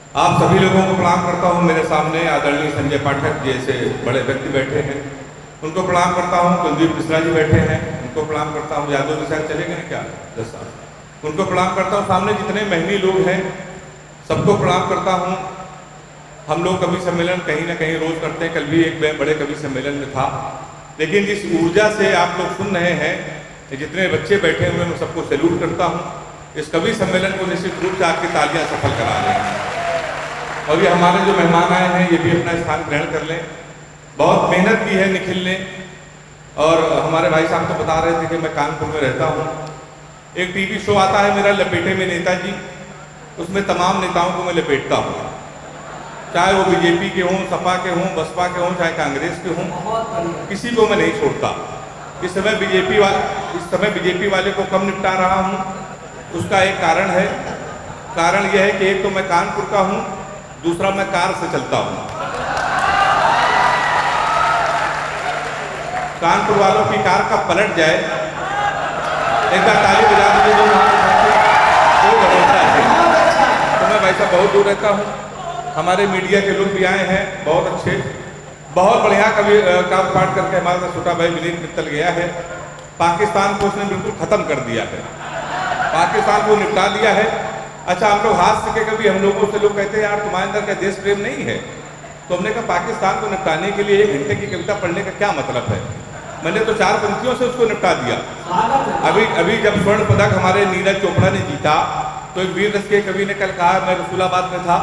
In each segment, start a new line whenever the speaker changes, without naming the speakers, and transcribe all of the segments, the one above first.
आप सभी लोगों को प्रणाम करता हूं। मेरे सामने आदरणीय संजय पाठक जैसे बड़े व्यक्ति बैठे हैं, उनको प्रणाम करता हूं। कुलदीप मिश्रा जी बैठे हैं, उनको प्रणाम करता हूं। यादव जी शायद चले गए क्या 10 साल, उनको प्रणाम करता हूं। सामने जितने महनी लोग हैं सबको प्रणाम करता हूं। हम लोग कवि सम्मेलन कहीं ना कहीं रोज करते हैं, कल भी एक बड़े कवि सम्मेलन में था, लेकिन जिस ऊर्जा से आप लोग सुन रहे हैं, जितने बच्चे बैठे हुए हैं, मैं सबको सैल्यूट करता हूँ। इस कवि सम्मेलन को निश्चित रूप से आपकी तालियां सफल करा लें। और ये हमारे जो मेहमान आए हैं ये भी अपना स्थान ग्रहण कर लें। बहुत मेहनत की है निखिल ने, और हमारे भाई साहब तो बता रहे थे कि मैं कानपुर में रहता हूँ। एक टीवी शो आता है मेरा लपेटे में नेताजी, उसमें तमाम नेताओं को मैं लपेटता हूँ, चाहे वो बीजेपी के हों, सपा के हों, बसपा के हों, चाहे कांग्रेस के हों, किसी को मैं नहीं छोड़ता। इस समय बीजेपी वाले को कम निपटा रहा हूँ, उसका एक कारण है। कारण यह है कि एक तो मैं कानपुर का हूँ, दूसरा मैं कार से चलता हूँ। कानपुर वालों की कार का पलट जाए, एक बार ताली बजा दीजिए तो भरोसा है। तो मैं भाई साहब बहुत दूर रहता हूँ। हमारे मीडिया के लोग भी आए हैं, बहुत अच्छे, बहुत बढ़िया कवि का पाठ करके हमारे साथ छोटा भाई मिलिंद मित्तल गया है। पाकिस्तान को उसने बिल्कुल खत्म कर दिया है, पाकिस्तान को निपटा दिया है। अच्छा, हम लोग हाथ से कभी हम लोगों से लोग कहते हैं यार तुम्हारे अंदर क्या देश प्रेम नहीं है, तो हमने कहा पाकिस्तान को निपटाने के लिए 1 घंटे की कविता पढ़ने का क्या मतलब है। मैंने तो 4 पंक्तियों से उसको निपटा दिया। अभी जब स्वर्ण पदक हमारे नीरज चोपड़ा ने जीता, तो एक वीर रस के कवि ने कल कहा, मैं रसूलाबाद में था,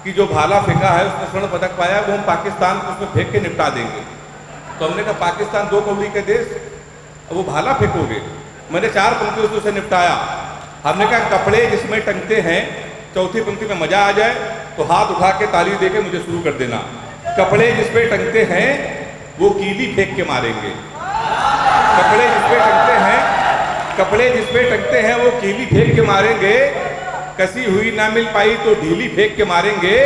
कि जो भाला फेंका है उसने स्वर्ण पदक पाया, वो हम पाकिस्तान को उसमें फेंक के निपटा देंगे। तो हमने कहा पाकिस्तान 2 कौड़ी का देश, वो भाला फेंकोगे। मैंने 4 पंक्तियों से उसे निपटाया। हमने कहा कपड़े जिसमें टंगते हैं, चौथी पंक्ति में मजा आ जाए तो हाथ उठा के ताली दे के मुझे शुरू कर देना। कपड़े जिसपे टंगते हैं वो कीली फेंक के मारेंगे। कपड़े जिसपे टंगते हैं वो कीली फेंक के मारेंगे। कसी हुई ना मिल पाई तो ढीली फेंक के मारेंगे।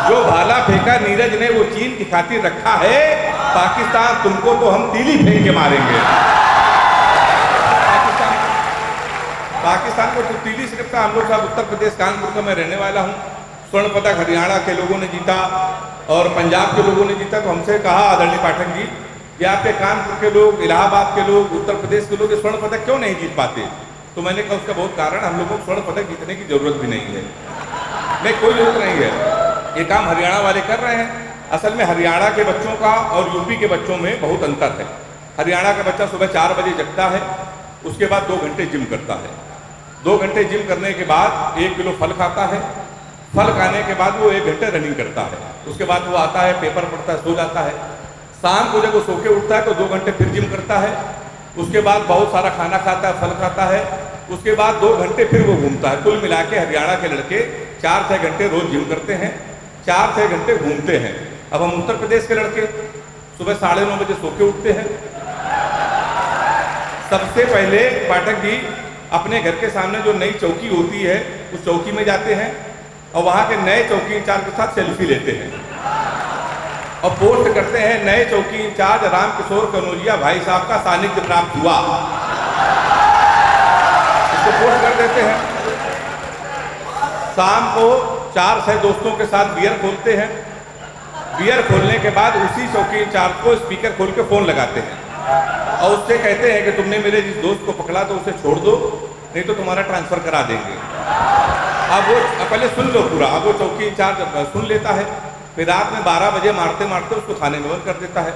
जो भाला फेंका नीरज ने वो चीन की खातिर रखा है। पाकिस्तान तुमको तो हम तीली फेंक के मारेंगे। पाकिस्तान को तो तीली से रखा। हम लोग साहब उत्तर प्रदेश कानपुर का मैं रहने वाला हूँ। स्वर्ण पदक हरियाणा के लोगों ने जीता और पंजाब के लोगों ने जीता। तो हमसे कहा आदरणीय पाठक जी कि आपके कानपुर के लोग, इलाहाबाद के लोग, उत्तर प्रदेश के लोग स्वर्ण पदक क्यों नहीं जीत पाते। तो मैंने कहा उसका बहुत कारण, हम लोगों को स्वर्ण पदक जीतने की जरूरत भी नहीं है। नहीं, कोई जरूरत नहीं है, ये काम हरियाणा वाले कर रहे हैं। असल में हरियाणा के बच्चों का और यूपी के बच्चों में बहुत अंतर है। हरियाणा का बच्चा सुबह 4 बजे जगता है, उसके बाद 2 घंटे जिम करता है। 2 घंटे जिम करने के बाद 1 किलो फल खाता है। फल खाने के बाद वो 1 घंटे रनिंग करता है। उसके बाद वो आता है, पेपर पढ़ता है, सो जाता है। शाम को जब वो सो के उठता है तो 2 घंटे फिर जिम करता है। उसके बाद बहुत सारा खाना खाता है, फल खाता है। उसके बाद 2 घंटे फिर वो घूमता है। कुल मिला के हरियाणा के लड़के 4-6 घंटे रोज जिम करते हैं, 4-6 घंटे घूमते हैं। अब हम उत्तर प्रदेश के लड़के सुबह 9:30 बजे सो के उठते हैं। सबसे पहले पाठक जी अपने घर के सामने जो नई चौकी होती है उस चौकी में जाते हैं और वहाँ के नए चौकी इंचार्ज के साथ सेल्फी लेते हैं और पोस्ट करते हैं, नए चौकी इंचार्ज रामकिशोर कनौजिया भाई साहब का सानिध्य प्राप्त हुआ। इसको पोस्ट कर देते हैं। शाम को 4-6 दोस्तों के साथ बियर खोलते हैं। बियर खोलने के बाद उसी चौकी इंचार्ज को स्पीकर खोल के फोन लगाते हैं और उससे कहते हैं कि तुमने मेरे जिस दोस्त को पकड़ा तो उसे छोड़ दो, नहीं तो तुम्हारा ट्रांसफर करा देंगे। अब वो पहले सुन लो पूरा। अब वो चौकी इंचार्ज सुन लेता है, फिर रात में 12 बजे मारते मारते उसको थाने में बंद कर देता है।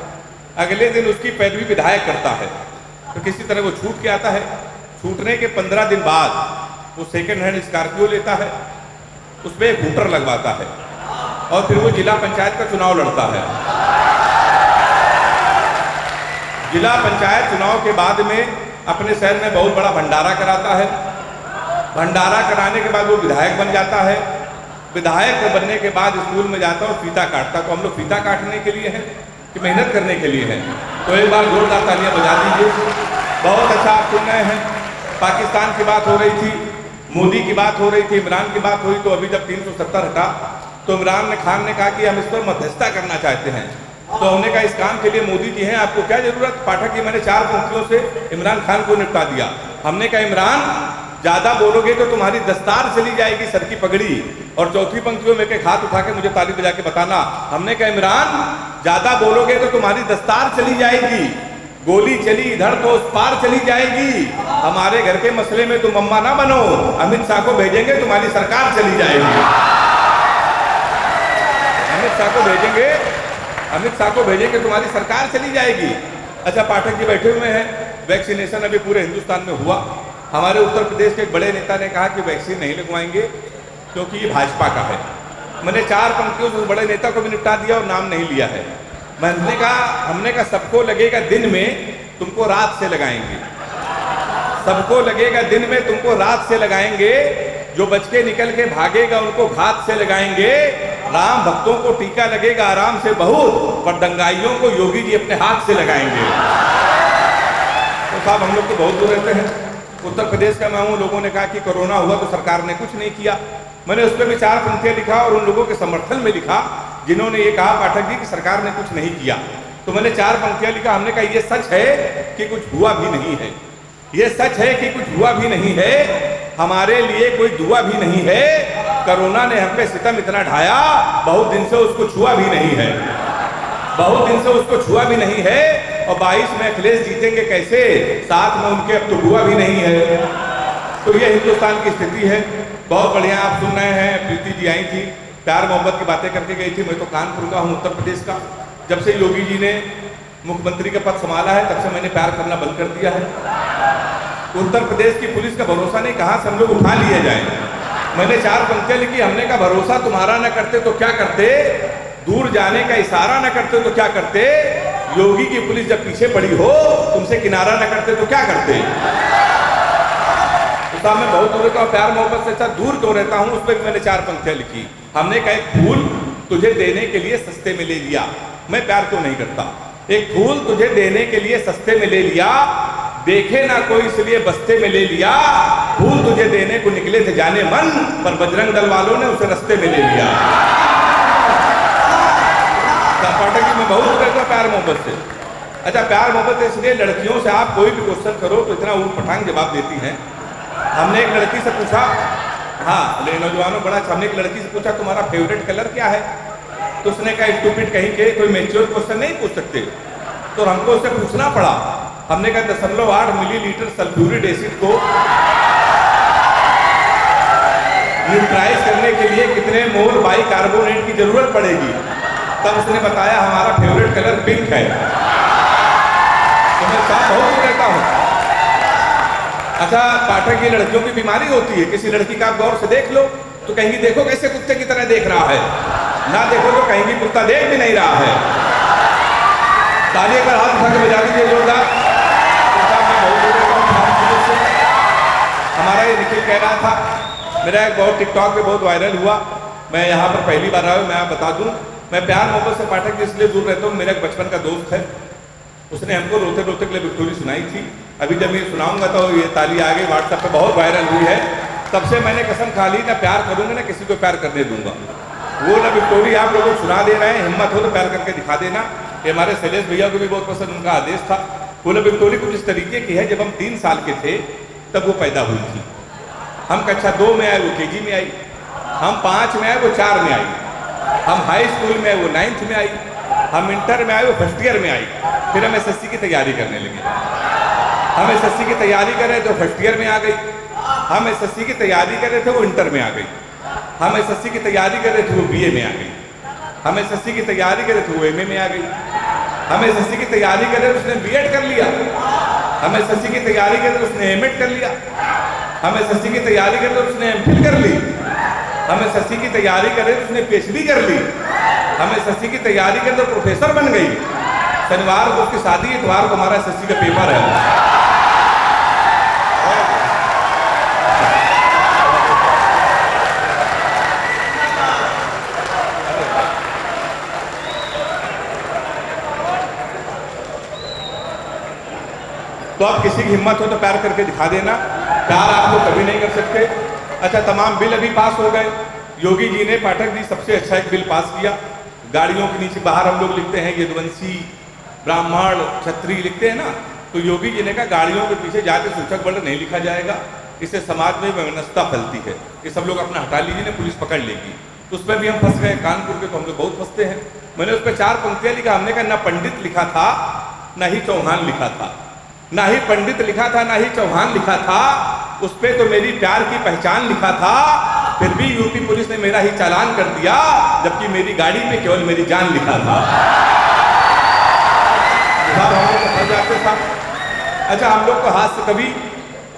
अगले दिन उसकी पैरवी विधायक करता है, तो किसी तरह वो छूट के आता है। छूटने के 15 दिन बाद वो सेकेंड हैंड स्कॉर्पियो लेता है, उसमें एक हूटर लगवाता है और फिर वो जिला पंचायत का चुनाव लड़ता है। जिला पंचायत चुनाव के बाद में अपने शहर में बहुत बड़ा भंडारा कराता है। भंडारा कराने के बाद वो विधायक बन जाता है। विधायक बनने के बाद स्कूल में जाता और फीता काटता। तो हम लोग फीता काटने के लिए हैं कि मेहनत करने के लिए हैं? तो एक बार जोरदार तालियां बजा दीजिए। बहुत अच्छा आप सुन रहे हैं। पाकिस्तान की बात हो रही थी, मोदी की बात हो रही थी, इमरान की बात हुई। तो अभी जब 370 हटा तो इमरान खान ने कहा कि हम इस पर मध्यस्थता करना चाहते हैं। तो हमने कहा इस काम के लिए मोदी जी हैं, आपको क्या जरूरत। पाठक जी मैंने 4 पंक्तियों से इमरान खान को निपटा दिया। हमने कहा इमरान ज्यादा बोलोगे तो तुम्हारी दस्तार चली जाएगी, सर की पगड़ी। और चौथी पंक्तियों में एक हाथ उठा के मुझे ताली बजा के बताना। हमने कहा इमरान ज्यादा बोलोगे तो तुम्हारी दस्तार चली जाएगी, गोली चली इधर तो उस पार चली जाएगी। हमारे घर के मसले में तुम अम्मा ना बनो, अमित शाह को भेजेंगे तुम्हारी सरकार चली जाएगी। अमित शाह को भेजेंगे, अमित शाह को भेजेंगे तुम्हारी सरकार चली जाएगी। अच्छा, पाठक जी बैठे हुए हैं। वैक्सीनेशन अभी पूरे हिंदुस्तान में हुआ। हमारे उत्तर प्रदेश के एक बड़े नेता ने कहा कि वैक्सीन नहीं लगवाएंगे क्योंकि ये भाजपा का है। मैंने 4 पंक्तियों से उस बड़े नेता को भी निपटा दिया और नाम नहीं लिया है। हमने कहा सबको लगेगा दिन में, तुमको रात से लगाएंगे। सबको लगेगा दिन में, तुमको रात से लगाएंगे। जो बच के निकल के भागेगा उनको घात से लगाएंगे। राम भक्तों को टीका लगेगा आराम से बहुत, पर दंगाइयों को योगी जी अपने हाथ से लगाएंगे। तो साहब हम लोग तो बहुत दूर रहते हैं। उत्तर प्रदेश का मैं हूँ। लोगों ने कहा कि कोरोना हुआ तो सरकार ने कुछ नहीं किया। मैंने उस पर भी 4 पंक्तियां लिखा और उन लोगों के समर्थन में लिखा जिन्होंने ये कहा पाठक जी कि सरकार ने कुछ नहीं किया। तो मैंने 4 पंक्तियां लिखा। हमने कहा ये सच है कि कुछ हुआ भी नहीं है, ये सच है कि कुछ हुआ भी नहीं है, हमारे लिए कोई दुआ भी नहीं है। कोरोना ने हम पे सितम इतना ढाया, बहुत दिन से उसको छुआ भी नहीं है, बहुत दिन से उसको छुआ भी नहीं है। और 22 में अखिलेश जीतेंगे कैसे, साथ में उनके अब तो हुआ भी नहीं है। तो ये हिंदुस्तान की स्थिति है। बहुत बढ़िया आप सुन रहे हैं। प्रीति जी आई थी, प्यार मोहब्बत की बातें करके गई थी। मैं तो कानपुर का हूँ, उत्तर प्रदेश का। जब से योगी जी ने मुख्यमंत्री का पद संभाला है तब से मैंने प्यार करना बंद कर दिया है। उत्तर प्रदेश की पुलिस का भरोसा नहीं, कहाँ से हम लोग उठा लिए जाए। मैंने 4 पंक्तियां लिखी। हमने का भरोसा तुम्हारा न करते तो क्या करते, दूर जाने का इशारा न करते तो क्या करते, योगी की पुलिस जब पीछे पड़ी हो तुमसे किनारा न करते तो क्या करते। तो मैं बहुत दूर रहता हूँ, प्यार मोहब्बत से अच्छा दूर क्यों रहता हूँ, उस पर भी मैंने 4 पंक्तियां लिखी। हमने कहा एक फूल तुझे देने के लिए सस्ते में ले लिया, मैं प्यार क्यों नहीं करता। एक फूल तुझे देने के लिए सस्ते में ले लिया, देखे ना कोई इसलिए बस्ते में ले लिया। फूल तुझे देने को निकले थे जाने मन, पर बजरंग दल वालों ने उसे रास्ते में ले लिया। पाठक जी मैं बहुत रहता हूँ प्यार मोहब्बत से। अच्छा, प्यार मोहब्बत से इसलिए लड़कियों से आप कोई भी क्वेश्चन करो तो इतना ऊट पटांग जवाब देती हैं। हमने एक लड़की से पूछा, हाँ नौजवानों बड़ा अच्छा, हमने एक लड़की से पूछा तुम्हारा फेवरेट कलर क्या है, तो उसने कहा स्टूपिड कहीं के, कोई मैच्योर क्वेश्चन नहीं पूछ सकते। तो हमको उससे पूछना पड़ा। हमने कहा 0.8 मिलीलीटर सल्फ्यूरिक एसिड को न्यूट्राइज करने के लिए कितने मोल बाइकार्बोनेट की जरूरत पड़ेगी। तब उसने बताया हमारा फेवरेट कलर पिंक है। तो मैं साथ बहुत रहता हूँ। अच्छा, पाठक की लड़कियों की बीमारी होती है। किसी लड़की का आप गौर से देख लो तो कहेंगी देखो कैसे कुत्ते की तरह देख रहा है, ना देखो तो कहेंगी कुत्ता देख भी नहीं रहा है। ताली पर हाथ उठा के बजा दीजिए जोरदार। हमारा ये निखिल कह रहा था, मेरा एक बहुत टिकटॉक पे बहुत वायरल हुआ। मैं यहाँ पर पहली बार आया हूँ, मैं आप बता दूँ मैं प्यार मोहब्बत से पाठक जी इसलिए दूर रहता हूँ। मेरा एक बचपन का दोस्त है, उसने हमको रोते रोते के लिए विक्टोरी सुनाई थी। अभी जब ये सुनाऊंगा तो ये ताली आ गई, व्हाट्सएप पे बहुत वायरल हुई है। तब से मैंने कसम खा ली ना प्यार करूंगा ना किसी को प्यार करने दूंगा। वो ना विक्टोरी आप लोगों को सुना दे रहे हैं, हिम्मत हो तो प्यार करके दिखा देना। ये हमारे शैलेश भैया को भी बहुत पसंद, उनका आदेश था। वो ना विक्टोरी कुछ इस तरीके की है, जब हम 3 साल के थे तब वो पैदा हुई थी। हम कक्षा 2 में आए, वो KG में आई। हम 5 में आए, वो 4 में आई। हम हाई स्कूल में आए, वो 9th में आई। हम इंटर में आए, वो 1st ईयर में आई। फिर हम SSC की तैयारी करने लगे। हम SSC की तैयारी कर रहे थे, वो 1st ईयर में आ गई। हम SSC की तैयारी कर रहे थे, वो इंटर में आ गई। हम SSC की तैयारी कर रहे थे, वो BA में आ गई। हम SSC की तैयारी कर रहे थे, वो MA में आ गई। हम SSC की तैयारी कर रहे थे, उसने B.Ed कर लिया। हम SSC की तैयारी कर रहे थे, उसने M.Ed कर लिया। हम SSC की तैयारी कर रहे थे, उसने M.Phil कर ली। हम SSC की तैयारी कर रहे थे, उसने PhD कर ली। हम SSC की तैयारी कर रहे थे, प्रोफेसर बन गई। शनिवार को उसकी शादी, इतवार को हमारा SSC का पेपर है। तो आप किसी की हिम्मत हो तो प्यार करके दिखा देना। प्यार आपको कभी नहीं कर सकते। अच्छा, तमाम बिल अभी पास हो गए। योगी जी ने, पाठक जी, सबसे अच्छा एक बिल पास किया। गाड़ियों के नीचे बाहर हम लोग लिखते हैं यदुवंशी, ब्राह्मण, क्षत्रिय लिखते हैं ना, तो योगी जी ने कहा गाड़ियों के पीछे जाति सूचक बल नहीं लिखा जाएगा। इससे समाज में वैमनस्यता फैलती है। ये सब लोग अपना हटा लीजिए ना, पुलिस पकड़ लेगी। तो उसमें भी हम फंस गए, कानपुर के तो हम लोग बहुत फंसते हैं। मैंने उस पर 4 पंक्तियाँ लिखा, हमने कहा ना पंडित लिखा था ना ही चौहान लिखा था, ना ही पंडित लिखा था ना ही चौहान लिखा था, उस पर तो मेरी प्यार की पहचान लिखा था, फिर भी यूपी पुलिस ने मेरा ही चालान कर दिया, जबकि मेरी गाड़ी पे केवल मेरी जान लिखा था। अच्छा, हम लोग को हाथ से कभी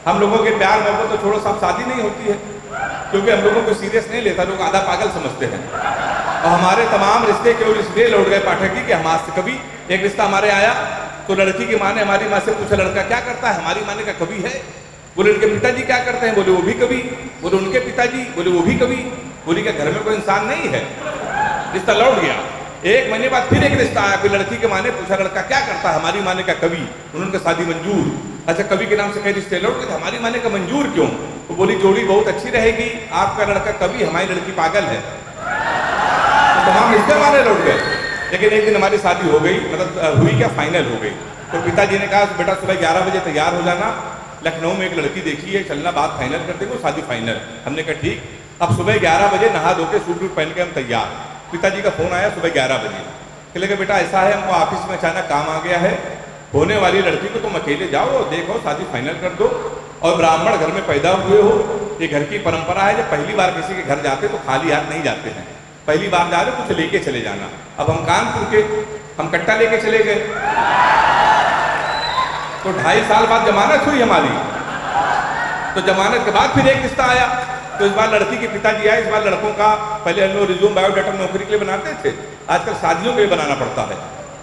हम लोगों के प्यार मोहब्बत तो छोड़ो, सब शादी नहीं होती है, क्योंकि हम लोगों को सीरियस नहीं लेता, लोग आधा पागल समझते हैं। और हमारे तमाम रिश्ते केवल इसलिए लौट गए पाठक जी कि हम आज से कभी एक रिश्ता हमारे आया तो लड़की की माँ ने हमारी माँ से पूछा, लड़का क्या करता है? हमारी माँ ने कहा कभी है। बोले उनके पिताजी क्या करते हैं? बोले वो भी कभी। बोले उनके पिताजी? बोले वो भी कभी। बोली क्या घर में कोई इंसान नहीं है? रिश्ता लौट गया। 1 महीने बाद फिर एक रिश्ता आया, कोई लड़की के माँ ने पूछा, लड़का क्या करता है? हमारी माँ ने कहा कभी। उन्होंने शादी मंजूर। अच्छा, कभी के नाम से कई रिश्ते लौट गए, हमारी माँ ने कहा मंजूर क्यों? तो बोली जोड़ी बहुत अच्छी रहेगी, आपका लड़का कभी, हमारी लड़की पागल है। तो तमाम रिश्ते हमारे लौट गए। लेकिन एक दिन हमारी शादी हो गई, मतलब हुई क्या, फाइनल हो गई। तो पिताजी ने कहा बेटा सुबह 11 बजे तैयार हो जाना, लखनऊ में एक लड़की देखी है, चलना, बात फाइनल कर देंगे, शादी फाइनल। हमने कहा ठीक। अब सुबह 11 बजे नहा धो के सूट वूट पहन के हम तैयार। पिताजी का फोन आया सुबह 11 बजे, कहले बेटा ऐसा है, हमको ऑफिस में अचानक काम आ गया है, होने वाली लड़की को तुम अकेले जाओ और देखो, शादी फाइनल कर दो, और ब्राह्मण घर में पैदा हुए हो, ये घर की परंपरा है, जब पहली बार किसी के घर जाते तो खाली हाथ नहीं जाते हैं, पहली बार जा रहे कुछ लेके चले जाना। अब हम कानपुर के, हम कट्टा लेके चले गए, तो 2.5 साल बाद जमानत हुई हमारी। तो जमानत के बाद फिर एक रिश्ता आया, तो इस बार लड़की के पिताजी आए। इस बार लड़कों का पहले हम लोग रिज्यूम बायोडाटा नौकरी के लिए बनाते थे, आजकल शादियों के लिए बनाना पड़ता है।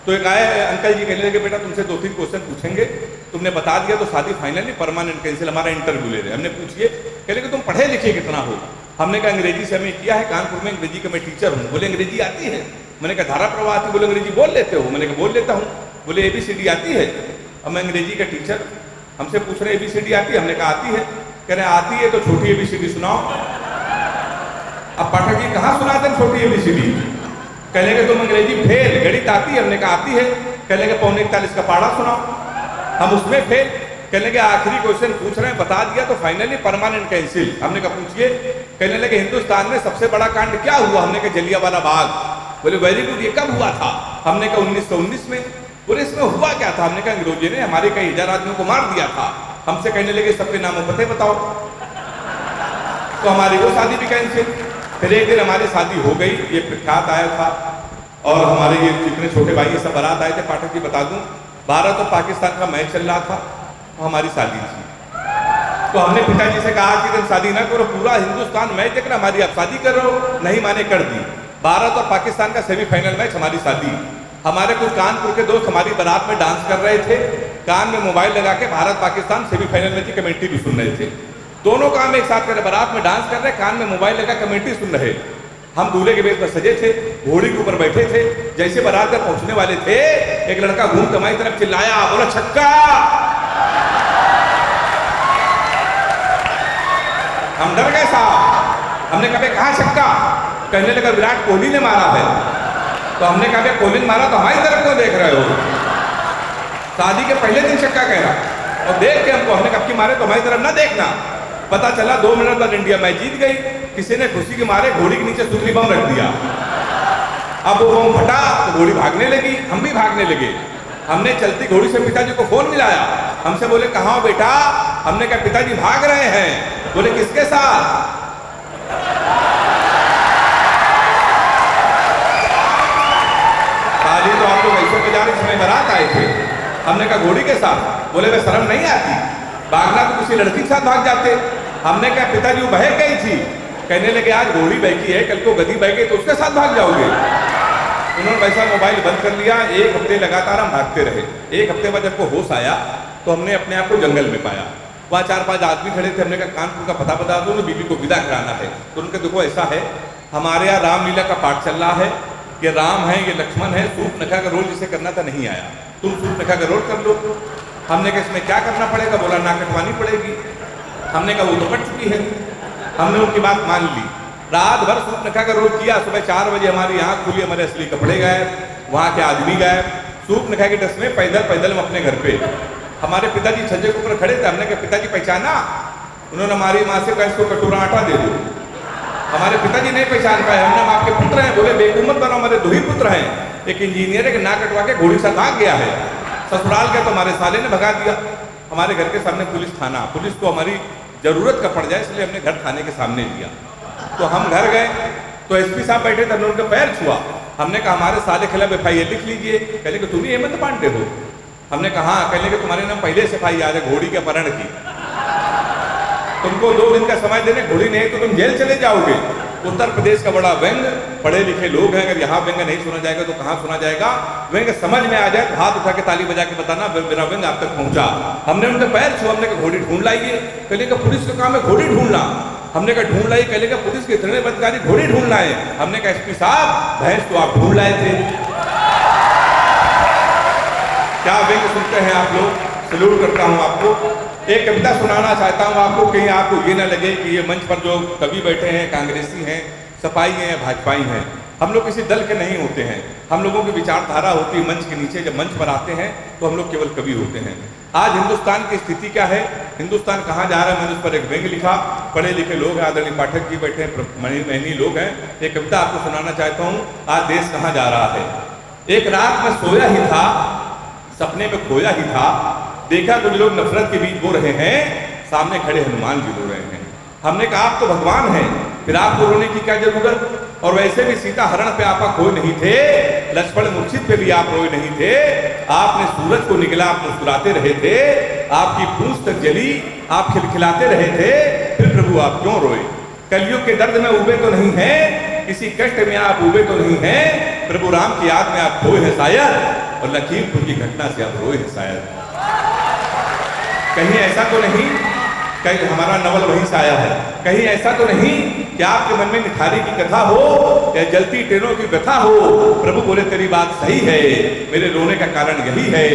तो एक आए अंकल जी, कहने लगे बेटा तुमसे 2-3 क्वेश्चन पूछेंगे, तुमने बता दिया तो शादी फाइनल नहीं, परमानेंट कैंसिल, हमारा इंटरव्यू ले रहे। हमने पूछिए, कहने लगे तुम पढ़े लिखे कितना हो? हमने कहा अंग्रेजी से हमें किया है, कानपुर में अंग्रेजी का मैं टीचर हूँ। बोले अंग्रेजी आती है? मैंने कहा धारा प्रवाह आती। बोले अंग्रेजी बोल लेते हो? मैंने कहा बोल लेता हूँ। बोले ABCD आती है? अब मैं अंग्रेजी का टीचर, हमसे पूछ रहे ABCD आती है? हमने कहा आती है। कह रहे आती है तो छोटी ABCD सुनाओ। अब पाठक जी कहाँ सुनाते हैं छोटी ABCD? कहने के तुम अंग्रेजी फेल, गणित आती है? हमने कहा आती है। कहने के 41 का पाड़ा सुनाओ, हम उसमें फेल। कहने के आखिरी क्वेश्चन पूछ रहे हैं, बता दिया तो फाइनली परमानेंट कैंसिल। हमने कहा पूछिए। कहने लगे हिंदुस्तान में सबसे बड़ा कांड क्या हुआ? हमने कहा जलियांवाला बाग। बोले वेरी गुड, ये कब हुआ था? हमने कहा 1919 में। बोले इसमें हुआ क्या था? हमने कहा अंग्रेजों ने हमारे कई 1000 आदमियों को मार दिया था। हमसे कहने लगे सबके नामों पते बताओ, तो हमारी वो शादी भी कैंसिल। फिर एक दिन हमारी शादी हो गई, ये प्रख्यात आया था, और हमारे ये जितने छोटे भाई ये सब बारात आए थे। पाठक जी बता दूं, भारत और पाकिस्तान का मैच चल रहा था, हमारी शादी थी। तो हमने पिताजी से कहा कि तुम शादी ना करो, पूरा हिंदुस्तान मैच देख रहा, हमारी आप शादी कर रहे हो। नहीं माने, कर दी। भारत और पाकिस्तान का सेमीफाइनल मैच, हमारी शादी। हमारे कुछ कानपुर के दोस्त हमारी बारात में डांस कर रहे थे, कान में मोबाइल लगा के भारत पाकिस्तान सेमीफाइनल मैच की कमेंट्री भी सुन रहे थे। दोनों काम एक साथ कर रहे, बारात में डांस कर रहे, कान में मोबाइल लगा कमेंट्री सुन रहे। हम दूल्हे के बेस में सजे थे, घोड़ी के ऊपर बैठे थे। जैसे बारात तक पहुंचने वाले थे, एक लड़का घूम के हमारी तरफ चिल्लाया, बोला छक्का। हम डर गए साहब। हमने कहा कहाँ छक्का? कहने लगा विराट कोहली ने मारा है। तो हमने कहा कोहली ने मारा तो हमारी तरफ क्यों देख रहे हो? शादी के पहले दिन छक्का कह रहा, और देख के हमको, हमने कब की मारे तो हमारी तरफ ना देखना। पता चला 2 मिनट बाद इंडिया मैच जीत गई। किसी ने खुशी के मारे घोड़ी के नीचे सुतली बम रख दिया। अब वो बम फटा तो घोड़ी भागने लगी, हम भी भागने लगे। हमने चलती घोड़ी से पिताजी को फोन मिलाया, हमसे बोले कहाँ हो बेटा? हमने कहा पिताजी भाग रहे हैं। बोले किसके साथ? शादी तो आप लोग ऐसे बजा रहे जिसमें बारात आए थे। हमने कहा घोड़ी के साथ। बोले मैं शर्म नहीं आती? भागना तो किसी लड़की के साथ भाग जाते। हमने कहा पिताजी वो बह गई थी। कहने लगे आज घोड़ी बहकी है, कल को गधी बह गई तो उसके साथ भाग जाओगे। उन्होंने वैसा मोबाइल बंद कर लिया। 1 हफ्ते लगातार हम भागते रहे। 1 हफ्ते बाद जब को होश आया तो हमने अपने आप को जंगल में पाया। वहाँ 4-5 आदमी खड़े थे। हमने कहा कानपुर का पता बता दो, बीबी को विदा कराना है। तो उनके देखो ऐसा है, हमारे यहाँ रामलीला का पाठ चल रहा है, ये राम है, ये लक्ष्मण है, सूर्पनखा का रोल जिसे करना था नहीं आया, तुम सूर्पनखा का रोल कर लो। हमने कहा इसमें क्या करना पड़ेगा? बोला ना कटवानी पड़ेगी। हमने कहा वो तो कट चुकी है। हमने उनकी बात मान ली। रात भर सूर्पनखा का रोल किया। सुबह 4 बजे हमारी आँख खुली, हमारे असली कपड़े गए, वहाँ के आदमी गए। सूर्पनखा की ड्रेस में पैदल पैदल हम अपने घर पे। हमारे पिताजी छज्जे के ऊपर खड़े थे। हमने कहा पिताजी पहचाना? उन्होंने हमारी माँ से कहा इसको कटोरा आटा दे दो। हमारे पिताजी नहीं पहचान पाए, हमने हम आपके पुत्र हैं। बोले बेकुमत बनो, हमारे दो ही पुत्र हैं, एक इंजीनियर है कि नाक कटवा के घोड़ी सा भाग गया है। ससुराल गया तो हमारे साले ने भगा दिया। हमारे घर के सामने पुलिस थाना, पुलिस को हमारी जरूरत का पड़ जाए इसलिए हमने घर थाने के सामने लिया। तो हम घर गए तो एसपी साहब बैठे थे, हमने उनका पैर छुआ। हमने कहा हमारे साले के खिलाफ FIR लिख लीजिए। कहले कि तुम ही हेमंत पांडे हो? हमने कहा कहले कि तुम्हारे नाम पहले से FIR है घोड़ी के अपहरण की, तुमको 2 दिन का समय देने, घोड़ी नहीं तो तुम जेल चले जाओगे। उत्तर प्रदेश का बड़ा व्यंग, पढ़े लिखे लोग हैं, अगर यहाँ व्यंग नहीं सुना जाएगा तो कहाँ सुना जाएगा? व्यंग समझ में आ जाए तो हाथ उठा के ताली बजा के बताना मेरा व्यंग आप तक पहुंचा। हमने उनके पैर छुआ, हमने कहा घोड़ी ढूंढ लाइए। कहले कि पुलिस का काम है घोड़ी ढूंढना। हमने कहा ढूंढ लाई। कहले कि पुलिस के इतने अधिकारी घोड़ी ढूंढ लाए। हमने कहा SP साहब भैंस तो आप ढूंढ लाए थे। क्या व्यंग सुनते हैं आप लोग? सैल्यूट करता हूं आपको। एक कविता सुनाना चाहता हूं आपको, कहीं आपको ये ना लगे कि ये मंच पर जो कवि बैठे हैं कांग्रेसी हैं, सपाई हैं, भाजपाई हैं। हम लोग किसी दल के नहीं होते हैं। हम लोगों की विचारधारा होती है मंच के नीचे, जब मंच पर आते हैं तो हम लोग केवल कवि होते हैं। आज हिंदुस्तान की स्थिति क्या है, हिंदुस्तान कहाँ जा रहा है, मैंने उस पर एक व्यंग लिखा। पढ़े लिखे लोग हैं, आदरणीय पाठक जी बैठे हैं, मणिमहनी लोग हैं। एक कविता आपको सुनाना चाहता हूँ, आज देश कहाँ जा रहा है। एक रात में सोया ही था, सपने में खोया ही था, देखा कुछ लोग नफरत के बीच बो रहे हैं, सामने खड़े हनुमान जी रो रहे हैं। हमने कहा आप तो भगवान हैं, फिर आपको रोने की क्या जरूरत? और वैसे भी सीता हरण पे आपका कोई नहीं थे, लक्ष्मण मूर्छित पे भी आप रोए नहीं थे। आपने सूरज को निकला, आप मुस्कुराते रहे थे, आपकी पूंछ तक जली, आप खिलखिलाते रहे थे, फिर प्रभु आप क्यों रोए? कलयुग के दर्द में उबे तो नहीं है, किसी कष्ट में आप उबे तो नहीं है, प्रभु राम की याद में आप खोए हैं शायद, और लखीमपुर की घटना से आप रोए हैं शायद। कहीं ऐसा तो नहीं, कहीं हमारा नवल वहीं से आया है, कहीं ऐसा तो नहीं कि आपके मन में निठारी की कथा हो या जलती ट्रेनों की व्यथा हो। प्रभु बोले तेरी बात सही है, मेरे रोने का कारण यही है।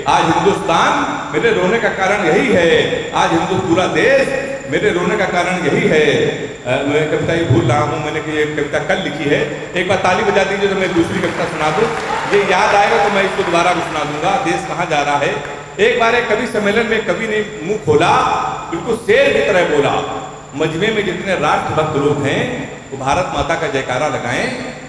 आज हिंदुस्तान मेरे रोने का कारण यही है, आज हिंदू पूरा देश मेरे रोने का कारण यही है। मैं कविता ये भूल रहा हूँ, मैंने कि ये कविता कल लिखी है। एक बार ताली बजा दीजिए तो मैं दूसरी कविता सुना दूँ। ये याद आएगा तो मैं इसको दोबारा भी सुना दूंगा। देश कहाँ जा रहा है। एक बार एक कवि सम्मेलन में कवि ने मुंह खोला, बिल्कुल शेर की तरह बोला, मजमे में जितने राष्ट्रभक्त लोग हैं वो भारत माता का जयकारा लगाएं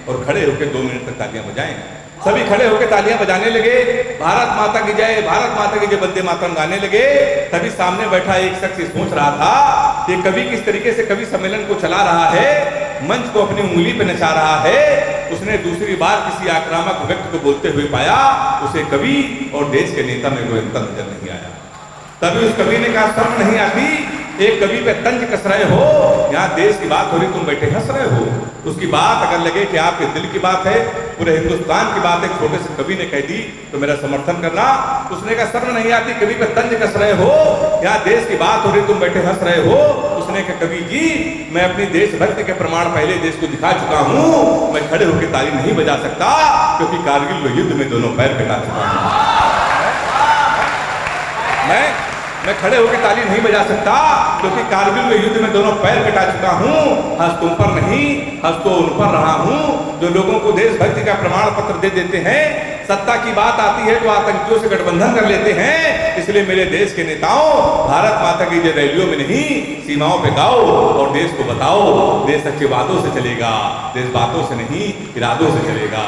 और खड़े होकर 2 मिनट तक तालियां बजाएं। सभी खड़े होकर तालियां बजाने लगे, भारत माता की जय, भारत माता की जय, वंदे मातरम गाने लगे। तभी सामने बैठा एक शख्स सोच रहा था कि कवि किस तरीके से कवि सम्मेलन को चला रहा है, मंच को अपनी उंगली पे नचा रहा है। उसने दूसरी बार किसी आक्रामक व्यक्ति को बोलते हुए पाया, उसे कवि और देश के नेता में कोई अंतर नजर नहीं आया। तभी उस कवि ने कहा शर्म नहीं आती, एक कवि पे तंज कस रहे हो, यहाँ देश की बात हो रही तुम बैठे हंस रहे हो। उसकी बात अगर लगे कि आपके दिल की बात है, पूरे हिंदुस्तान की बात एक छोटे से कवि ने कह दी तो मेरा समर्थन करना। उसने कहा शर्म नहीं आती, कवि पे तंज कस रहे हो, यहाँ देश की बात हो रही तुम बैठे हंस रहे हो। उसने कहा कवि जी मैं अपनी देशभक्ति के प्रमाण पहले देश को दिखा चुका हूँ, मैं खड़े होकर ताली नहीं बजा सकता क्योंकि कारगिल युद्ध में दोनों पैर कटा चुका हूँ। मैं खड़े होकर ताली नहीं बजा सकता क्योंकि कारगिल में युद्ध में दोनों पैर कटा चुका हूँ। हंस तुम पर नहीं, हंस तो उन पर रहा हूँ जो लोगों को देशभक्ति का प्रमाण पत्र दे देते हैं। सत्ता की बात आती है तो आतंकियों से गठबंधन कर लेते हैं। इसलिए मेरे देश के नेताओं, भारत माता की जय रैलियों में नहीं सीमाओं पे गाओ और देश को बताओ, देश सच्चे वादों से चलेगा, देश बातों से नहीं इरादों से चलेगा।